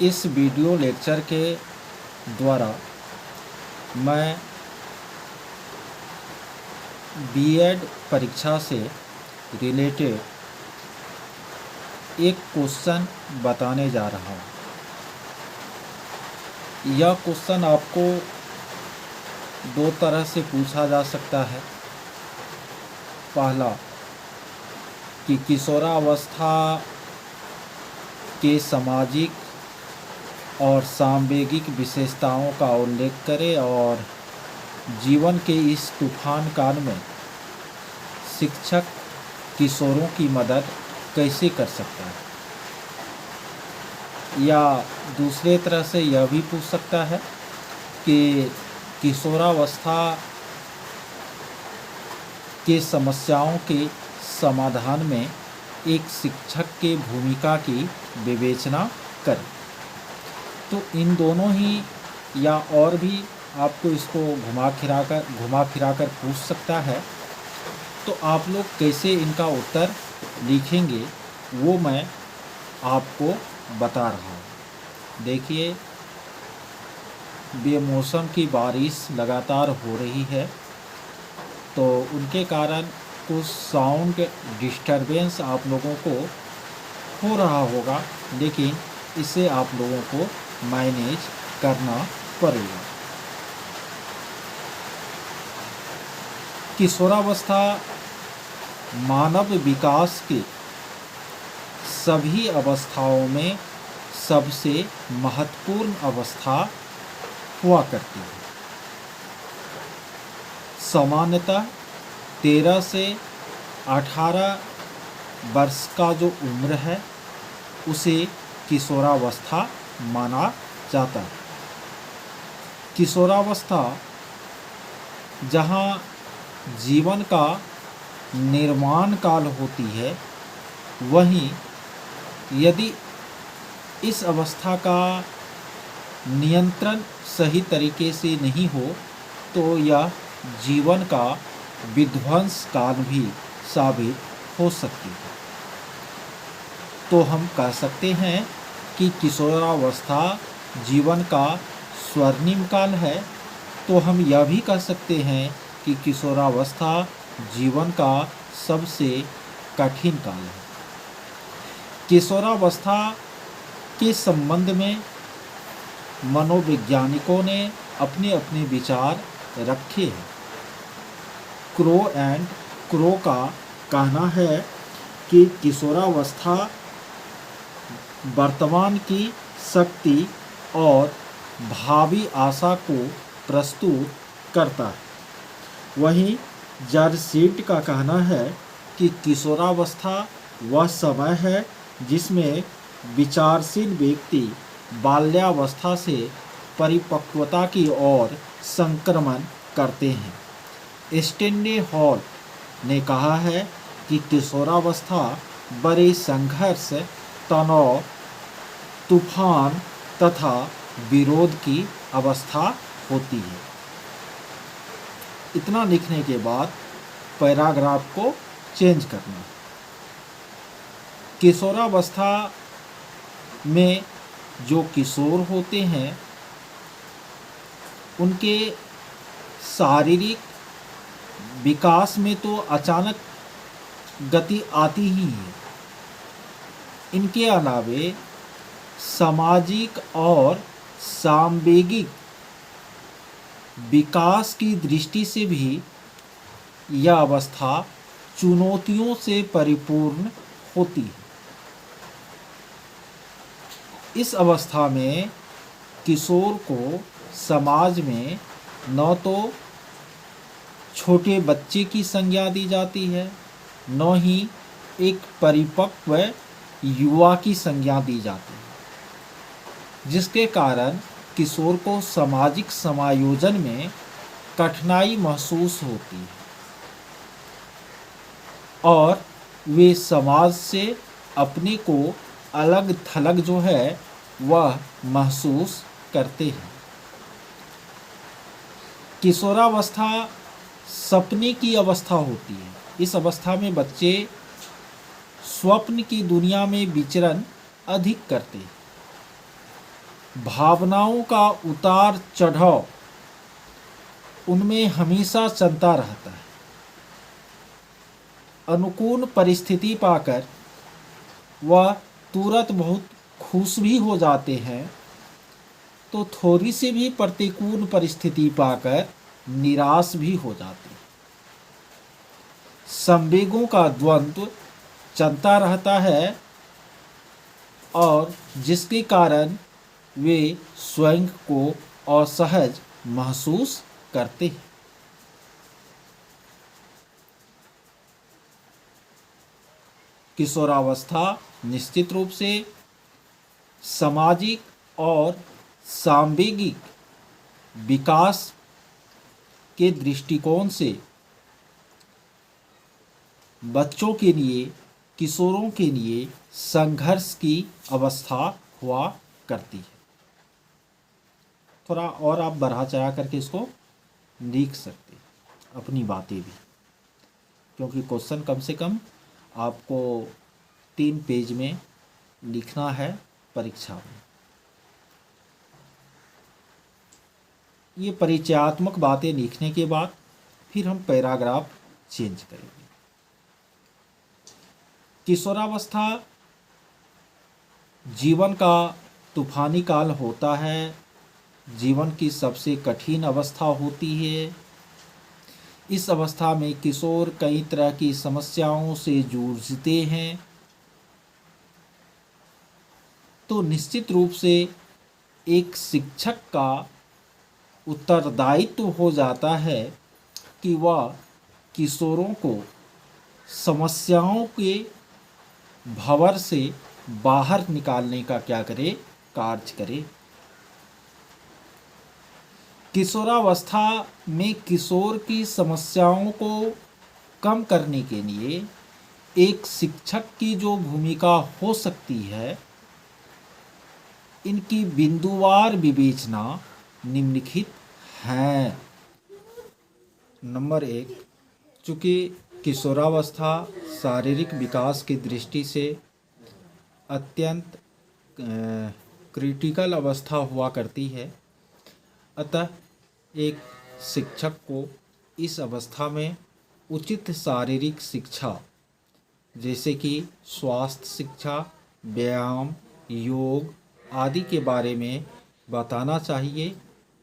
इस video lecture के द्वारा मैं बीएड परीक्षा से रिलेटेड एक क्वेश्चन बताने जा रहा हूँ। यह क्वेश्चन आपको दो तरह से पूछा जा सकता है। पहला कि किशोरावस्था के सामाजिक और सांवेगिक विशेषताओं का उल्लेख करें और जीवन के इस तूफान काल में शिक्षक किशोरों की मदद कैसे कर सकता है। या दूसरे तरह से यह भी पूछ सकता है कि किशोरावस्था के समस्याओं के समाधान में एक शिक्षक के भूमिका की विवेचना करें। तो इन दोनों ही या और भी आपको इसको घुमा फिरा कर पूछ सकता है। तो आप लोग कैसे इनका उत्तर लिखेंगे वो मैं आपको बता रहा हूँ। देखिए, बेमौसम की बारिश लगातार हो रही है, तो उनके कारण कुछ साउंड डिस्टरबेंस आप लोगों को हो रहा होगा, लेकिन इसे आप लोगों को मैनेज करना पड़ेगा। किशोरावस्था मानव विकास के सभी अवस्थाओं में सबसे महत्वपूर्ण अवस्था हुआ करती है। सामान्यतः 13 से 18 वर्ष का जो उम्र है उसे किशोरावस्था माना जाता है। किशोरावस्था जहाँ जीवन का निर्माण काल होती है, वहीं यदि इस अवस्था का नियंत्रण सही तरीके से नहीं हो तो यह जीवन का विध्वंस काल भी साबित हो सकती है। तो हम कह सकते हैं कि किशोरावस्था जीवन का स्वर्णिम काल है। तो हम यह भी कह सकते हैं कि किशोरावस्था जीवन का सबसे कठिन काल है। किशोरावस्था के संबंध में मनोवैज्ञानिकों ने अपने अपने विचार रखे हैं। क्रो एंड क्रो का कहना है कि किशोरावस्था वर्तमान की शक्ति और भावी आशा को प्रस्तुत करता है। वहीं जर्सीट का कहना है कि किशोरावस्था वह समय है जिसमें विचारशील व्यक्ति बाल्यावस्था से परिपक्वता की ओर संक्रमण करते हैं। स्टैनले हॉल ने कहा है कि किशोरावस्था बड़े संघर्ष, तनाव, तूफान तथा विरोध की अवस्था होती है। इतना लिखने के बाद पैराग्राफ को चेंज करना। किशोरावस्था में जो किशोर होते हैं उनके शारीरिक विकास में तो अचानक गति आती ही है। इनके अलावे सामाजिक और सांवेगिक विकास की दृष्टि से भी यह अवस्था चुनौतियों से परिपूर्ण होती है। इस अवस्था में किशोर को समाज में न तो छोटे बच्चे की संज्ञा दी जाती है, न ही एक परिपक्व युवा की संज्ञा दी जाती है, जिसके कारण किशोर को सामाजिक समायोजन में कठिनाई महसूस होती है और वे समाज से अपने को अलग थलग जो है वह महसूस करते हैं। किशोरावस्था सपने की अवस्था होती है। इस अवस्था में बच्चे स्वप्न की दुनिया में विचरण अधिक करते हैं। भावनाओं का उतार चढ़ाव उनमें हमेशा चलता रहता है। अनुकूल परिस्थिति पाकर वह तुरंत बहुत खुश भी हो जाते हैं, तो थोड़ी सी भी प्रतिकूल परिस्थिति पाकर निराश भी हो जाते हैं। संवेगों का द्वंद्व चलता रहता है और जिसके कारण वे स्वयं को असहज महसूस करते हैं। किशोरावस्था निश्चित रूप से सामाजिक और सांवेगिक विकास के दृष्टिकोण से बच्चों के लिए, किशोरों के लिए संघर्ष की अवस्था हुआ करती है। थोड़ा और आप बढ़ा चढ़ा करके इसको लिख सकते हैं अपनी बातें भी, क्योंकि क्वेश्चन कम से कम आपको 3 पेज में लिखना है परीक्षा में। ये परिचयात्मक बातें लिखने के बाद फिर हम पैराग्राफ चेंज करेंगे। किशोरावस्था जीवन का तूफानी काल होता है, जीवन की सबसे कठिन अवस्था होती है। इस अवस्था में किशोर कई तरह की समस्याओं से जूझते हैं, तो निश्चित रूप से एक शिक्षक का उत्तरदायित्व हो जाता है कि वह किशोरों को समस्याओं के भंवर से बाहर निकालने का क्या करे, कार्य करे। किशोरावस्था में किशोर की समस्याओं को कम करने के लिए एक शिक्षक की जो भूमिका हो सकती है, इनकी बिंदुवार विवेचना निम्नलिखित हैं। नंबर 1, चूँकि किशोरावस्था शारीरिक विकास की दृष्टि से अत्यंत क्रिटिकल अवस्था हुआ करती है, अतः एक शिक्षक को इस अवस्था में उचित शारीरिक शिक्षा जैसे कि स्वास्थ्य शिक्षा, व्यायाम, योग आदि के बारे में बताना चाहिए।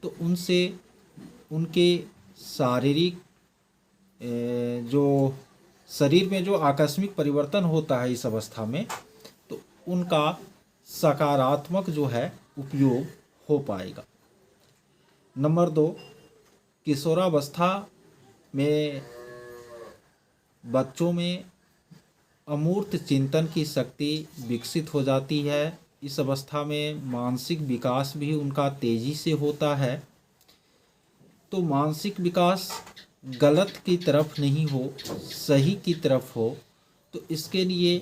तो उनसे उनके शारीरिक जो शरीर में जो आकस्मिक परिवर्तन होता है इस अवस्था में, तो उनका सकारात्मक जो है उपयोग हो पाएगा। नंबर 2, किशोरावस्था में बच्चों में अमूर्त चिंतन की शक्ति विकसित हो जाती है। इस अवस्था में मानसिक विकास भी उनका तेजी से होता है। तो मानसिक विकास गलत की तरफ नहीं हो, सही की तरफ हो, तो इसके लिए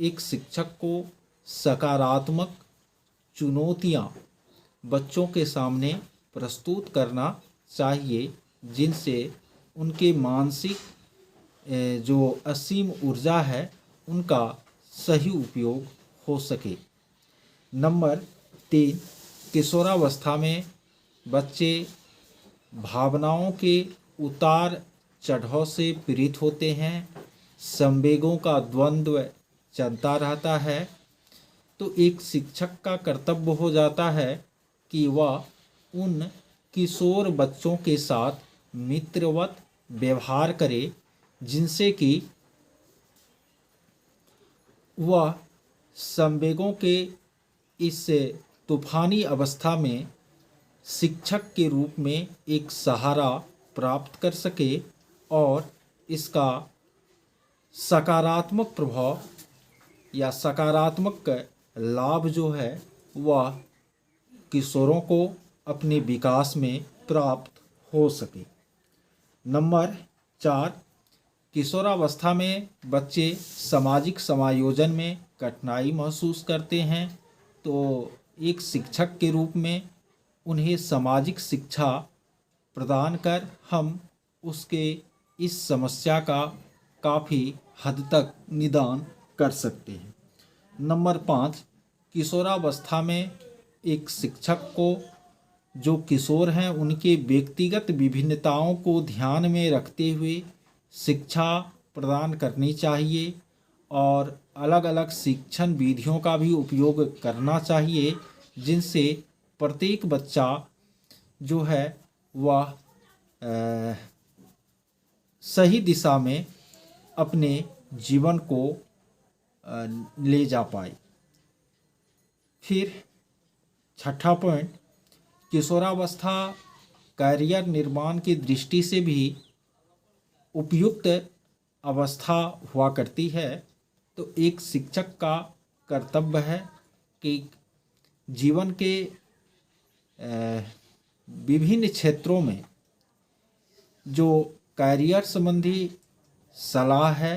एक शिक्षक को सकारात्मक चुनौतियाँ बच्चों के सामने प्रस्तुत करना चाहिए, जिनसे उनके मानसिक जो असीम ऊर्जा है उनका सही उपयोग हो सके। नंबर 3, किशोरावस्था में बच्चे भावनाओं के उतार चढ़ाव से पीड़ित होते हैं, संवेगों का द्वंद्व चलता रहता है। तो एक शिक्षक का कर्तव्य हो जाता है कि वह उन किशोर बच्चों के साथ मित्रवत व्यवहार करे, जिनसे कि वह संवेगों के इस तूफानी अवस्था में शिक्षक के रूप में एक सहारा प्राप्त कर सके और इसका सकारात्मक प्रभाव या सकारात्मक लाभ जो है वह किशोरों को अपने विकास में प्राप्त हो सके। नंबर 4, किशोरावस्था में बच्चे सामाजिक समायोजन में कठिनाई महसूस करते हैं। तो एक शिक्षक के रूप में उन्हें सामाजिक शिक्षा प्रदान कर हम उसके इस समस्या का काफ़ी हद तक निदान कर सकते हैं। नंबर 5, किशोरावस्था में एक शिक्षक को जो किशोर हैं उनके व्यक्तिगत विभिन्नताओं को ध्यान में रखते हुए शिक्षा प्रदान करनी चाहिए और अलग अलग शिक्षण विधियों का भी उपयोग करना चाहिए, जिनसे प्रत्येक बच्चा जो है वह सही दिशा में अपने जीवन को ले जा पाए। फिर छठा पॉइंट, किशोरावस्था कैरियर निर्माण की दृष्टि से भी उपयुक्त अवस्था हुआ करती है। तो एक शिक्षक का कर्तव्य है कि जीवन के विभिन्न क्षेत्रों में जो कैरियर संबंधी सलाह है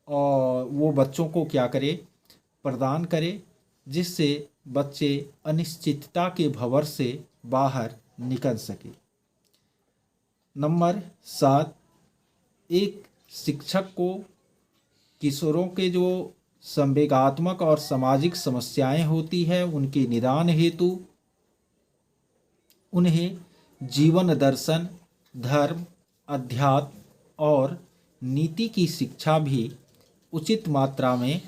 और वो बच्चों को क्या करे, प्रदान करे, जिससे बच्चे अनिश्चितता के भंवर से बाहर निकल सके। नंबर 7, एक शिक्षक को किशोरों के जो संवेगात्मक और सामाजिक समस्याएं होती है उनके निदान हेतु उन्हें जीवन दर्शन, धर्म, अध्यात्म और नीति की शिक्षा भी उचित मात्रा में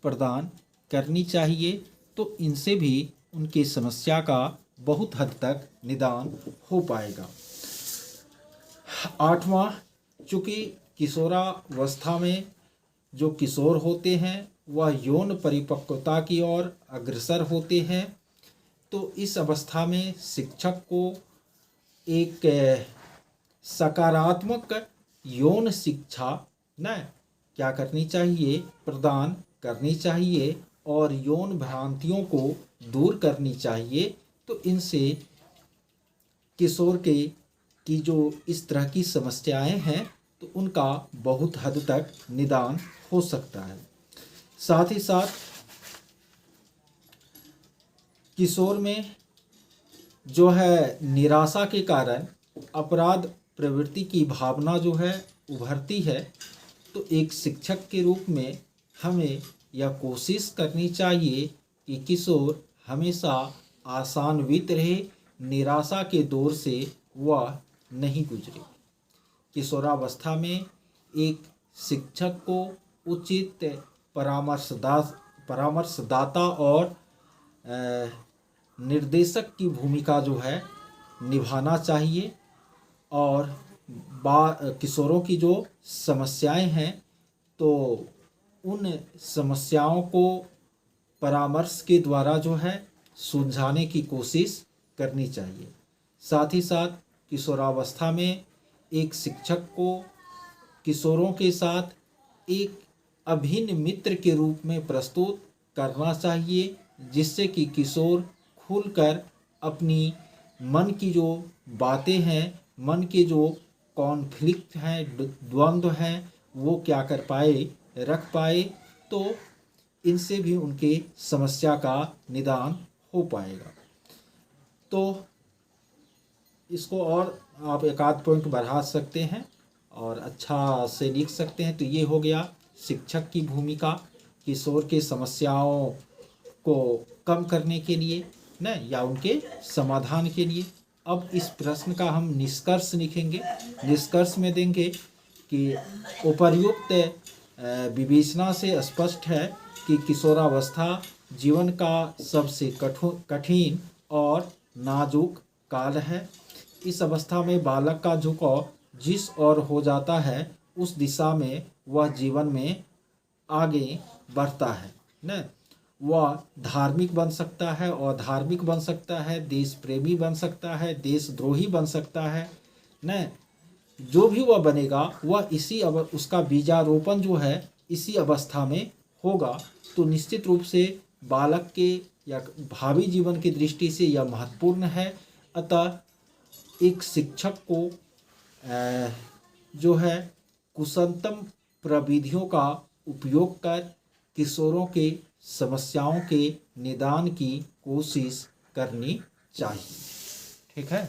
प्रदान करनी चाहिए। तो इनसे भी उनकी समस्या का बहुत हद तक निदान हो पाएगा। 8वां, चूँकि किशोरावस्था में जो किशोर होते हैं वह यौन परिपक्वता की ओर अग्रसर होते हैं, तो इस अवस्था में शिक्षक को एक सकारात्मक यौन शिक्षा न क्या करनी चाहिए, प्रदान करनी चाहिए और यौन भ्रांतियों को दूर करनी चाहिए। तो इनसे किशोर की जो इस तरह की समस्याएं हैं तो उनका बहुत हद तक निदान हो सकता है। साथ ही साथ किशोर में जो है निराशा के कारण अपराध प्रवृत्ति की भावना जो है उभरती है, तो एक शिक्षक के रूप में हमें यह कोशिश करनी चाहिए कि किशोर हमेशा आशान्वित रहे, निराशा के दौर से वह नहीं गुजरे। किशोरावस्था में एक शिक्षक को उचित परामर्शदाता और निर्देशक की भूमिका जो है निभाना चाहिए और किशोरों की जो समस्याएं हैं तो उन समस्याओं को परामर्श के द्वारा जो है सुलझाने की कोशिश करनी चाहिए। साथ ही साथ किशोरावस्था में एक शिक्षक को किशोरों के साथ एक अभिन्न मित्र के रूप में प्रस्तुत करना चाहिए, जिससे कि किशोर खुलकर अपनी मन की जो बातें हैं, मन के जो कॉन्फ्लिक्ट हैं, द्वंद्व हैं, वो क्या कर पाए, रख पाए, तो इनसे भी उनके समस्या का निदान हो पाएगा। तो इसको और आप एक आध पॉइंट बढ़ा सकते हैं और अच्छा से लिख सकते हैं। तो ये हो गया शिक्षक की भूमिका किशोर के समस्याओं को कम करने के लिए न या उनके समाधान के लिए। अब इस प्रश्न का हम निष्कर्ष लिखेंगे। निष्कर्ष में देंगे कि उपर्युक्त विवेचना से स्पष्ट है कि किशोरावस्था जीवन का सबसे कठिन और नाजुक काल है। इस अवस्था में बालक का झुकाव जिस ओर हो जाता है उस दिशा में वह जीवन में आगे बढ़ता है न। वह धार्मिक बन सकता है, अधार्मिक बन सकता है, देश प्रेमी बन सकता है, देशद्रोही बन सकता है न। जो भी वह बनेगा वह उसका बीजारोपण जो है इसी अवस्था में होगा। तो निश्चित रूप से बालक के या भावी जीवन की दृष्टि से यह महत्वपूर्ण है। अतः एक शिक्षक को जो है कुशलतम प्रविधियों का उपयोग कर किशोरों के समस्याओं के निदान की कोशिश करनी चाहिए। ठीक है।